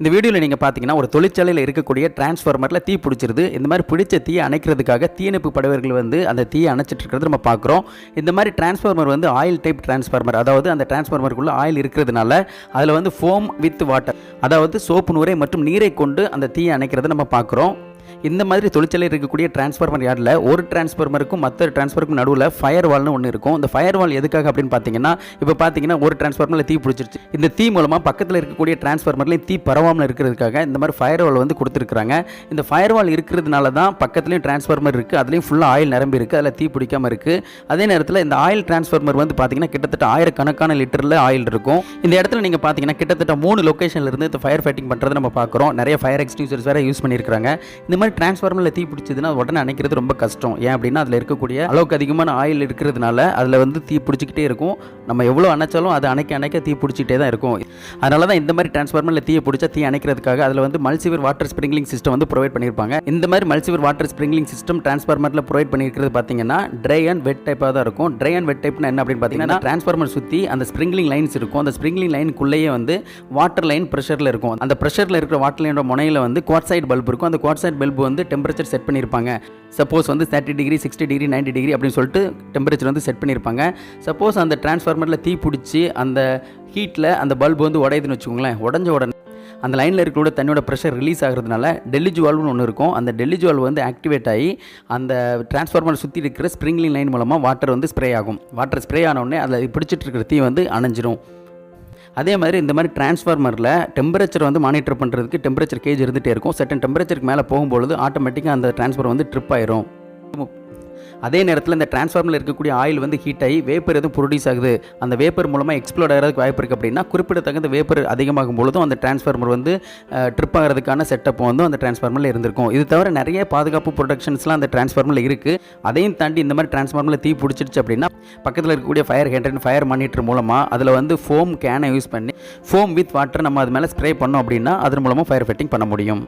இந்த வீடியோவில் நீங்கள் பார்த்தீங்கன்னா ஒரு தொழிற்சாலையில் இருக்கக்கூடிய டிரான்ஸ்ஃபார்மரில் தீ பிடிச்சிருது. இந்த மாதிரி பிடிச்ச தீயை அணைக்கிறதுக்காக தீயணைப்பு படைவர்கள் வந்து அந்த தீயை அணைச்சிட்டு இருக்கிறது நம்ம பார்க்குறோம். இந்த மாதிரி டிரான்ஸ்ஃபார்மர் வந்து ஆயில் டைப் டிரான்ஸ்ஃபார்மர், அதாவது அந்த டிரான்ஸ்ஃபார்மருக்குள்ள ஆயில் இருக்கிறதுனால அதில் வந்து ஃபோம் வித் வாட்டர், அதாவது சோப்பு நூரை மற்றும் நீரை கொண்டு அந்த தீயை அணைக்கிறத நம்ம பார்க்குறோம். இந்த மாதிரி தொழிற்சாலையில் இருக்கக்கூடிய டிரான்ஸ்ஃபார்மர் யார்டில் ஒரு டிரான்ஸ்ஃபார்மருக்கும் மற்ற டிரான்ஸ்ஃபார்மருக்கும் நடுவில் ஃபயர் வால்னு ஒன்று இருக்கும். இந்த ஃபயர் வால் எதுக்காக அப்படின்னு பார்த்தீங்கன்னா, இப்போ பார்த்தீங்கன்னா ஒரு டிரான்ஸ்ஃபார்மரில் தீ பிடிச்சிருச்சு. இந்த தீ மூலமாக பக்கத்தில் இருக்கக்கூடிய டிரான்ஸ்ஃபார்மர்லேயும் தீ பரவாமல் இருக்கிறதுக்காக இந்த மாதிரி ஃபயர் வால் வந்து கொடுத்துருக்காங்க. இந்த ஃபயர் வால் இருக்கிறதுனால தான் பக்கத்துலேயும் டிரான்ஸ்ஃபார்மர் இருக்குது, அதுலேயும் ஃபுல்லாக ஆயில் நிரம்பி இருக்குது, அதில் தீ பிடிக்காமல் இருக்குது. அதே நேரத்தில் இந்த ஆயில் டிரான்ஸ்ஃபார்மர் வந்து பார்த்தீங்கன்னா கிட்டத்தட்ட ஆயிரக்கணக்கான லிட்டரில் ஆயில் இருக்கும். இந்த இடத்துல நீங்கள் பார்த்தீங்கன்னா கிட்டத்தட்ட 3 லொக்கேஷனில் இருந்து இந்த ஃபயர் ஃபைட்டிங் பண்ணுறது நம்ம பார்க்குறோம். நிறைய ஃபயர் எக்ஸ்டிங்யூஷர்ஸ் வேறு யூஸ் பண்ணியிருக்காங்க. இந்த மாதிரி டிரான்ஸ்ஃபார்மரில் தீ பிடிச்சதுன்னா உடனே அணைக்கிறது ரொம்ப கஷ்டம். ஏன் அப்படின்னா அதில் இருக்கக்கூடிய அளவுக்கு அதிகமான ஆயில் இருக்கிறதுனால அதில் வந்து தீ பிடிச்சிக்கிட்டே இருக்கும். நம்ம எவ்வளோ அணைச்சாலும் அதை அணைக்க தீ பிடிச்சிட்டே தான் இருக்கும். அதனால தான் இந்த மாதிரி டிரான்ஸ்ஃபார்மரில் தீயை பிடிச்சா தீ அணைக்கிறதுக்காக அதில் வந்து மல்சிவர் வாட்டர் ஸ்ப்ரிங்க்லிங் சிஸ்டம் வந்து ப்ரொவைட் பண்ணியிருப்பாங்க. இந்த மாதிரி மல்சிவர் வாட்டர் ஸ்ப்ரிங்க்லிங் சிஸ்டம் டிரான்ஸ்ஃபார்மரில் ப்ரொவைட் பண்ணியிருக்கிறது பார்த்தீங்கன்னா ட்ரை அண்ட் வெட் டைப்பாக தான் இருக்கும். ட்ரை அண்ட் வெட் டைப்னா என்ன அப்படின்னு பார்த்தீங்கன்னா, டிரான்ஸ்ஃபார்மர் சுற்றி அந்த ஸ்ப்ரிங்க்லிங் லைன்ஸ் இருக்கும். அந்த ஸ்ப்ரிங்க்லிங் லைனுக்குள்ளேயே வந்து வாட்டர் லைன் ப்ரெஷரில் இருக்கும். அந்த ப்ரெஷரில் இருக்கிற வாட்டர் லைனோட முனையில் வந்து குவார்ட்சைட் பல்ப் இருக்கும். அந்த குவார்ட்சைட் பல்ப் வந்து டெம்பரேச்சர் செட் பண்ணியிருப்பாங்க. சப்போஸ் வந்து 30 டிகிரி 60 டிகிரி 90 டிகிரி அப்படின்னு சொல்லிட்டு டெம்பரேச்சர் வந்து செட் பண்ணியிருப்பாங்க. சப்போஸ் அந்த டிரான்ஸ்ஃபார்மரில் தீ பிடிச்சி அந்த ஹீட்டில் அந்த பல்ப் வந்து உடையுதுன்னு வச்சுக்கோங்களேன். உடஞ்ச உடனே அந்த லைனில் இருக்கிற தண்ணியோட ப்ரெஷர் ரிலீஸ் ஆகிறதுனால டெலிஜ் வால்வ்னு ஒன்று இருக்கும். அந்த டெலிஜ் வால்வ் வந்து ஆக்டிவேட் ஆகி அந்த டிரான்ஸ்ஃபார்மர் சுற்றி இருக்கிற ஸ்ப்ரிங்க்லிங் லைன் மூலமாக வாட்டர் வந்து ஸ்ப்ரே ஆகும். வாட்டர் ஸ்ப்ரே ஆனவுடனே அதில் பிடிச்சிட்டு இருக்கிற தீ வந்து அணைஞ்சிரும். அதே மாதிரி இந்த மாதிரி டிரான்ஸ்ஃபார்மரில் டெம்பரேச்சர் வந்து மானிட்டர் பண்ணுறதுக்கு டெம்பரேச்சர் கேஜ் இருந்துகிட்டே இருக்கும். சர்டன் டெம்பரேச்சருக்கு மேலே போகும்பொழுது ஆட்டோமேட்டிக்காக அந்த டிரான்ஸ்ஃபார்மர் வந்து ட்ரிப் ஆயிரும். அதே நேரத்தில் இந்த டிரான்ஸ்ஃபார்மரில் இருக்கக்கூடிய ஆயில் வந்து ஹீட் ஆகி வேப்பர் எதுவும் ப்ரொடியூஸ் ஆகுது, அந்த வேப்பர் மூலமாக எக்ஸ்ப்ளோட் ஆகிறதுக்கு வாய்ப்பு இருக்குது அப்படின்னா குறிப்பிடத்தகுந்த வேப்பர் அதிகமாகும் பொழுதும் அந்த டிரான்ஸ்ஃபார்மர் வந்து ட்ரிப் ஆகிறதுக்கான செட்டப் வந்து அந்த டிரான்ஸ்ஃபார்மரில் இருந்திருக்கும். இது தவிர நிறைய பாதுகாப்பு ப்ரொடக்ஷன்ஸ்லாம் அந்த டிரான்ஸ்ஃபார்மரில் இருக்குது. அதையும் தாண்டி இந்த மாதிரி டிரான்ஸ்ஃபார்மரில் தீ பிடிச்சிருச்சு அப்படின்னா பக்கத்தில் இருக்கக்கூடிய ஃபயர் ஹைட்ரன்ட் ஃபயர் மானிட்டர் மூலமாக அதில் வந்து ஃபோம் கேனை யூஸ் பண்ணி ஃபோம் வித் வாட்டர் நம்ம அது மேலே ஸ்ப்ரே பண்ணோம் அப்படின்னா அதன் மூலமாக ஃபயர் ஃபைட்டிங் பண்ண முடியும்.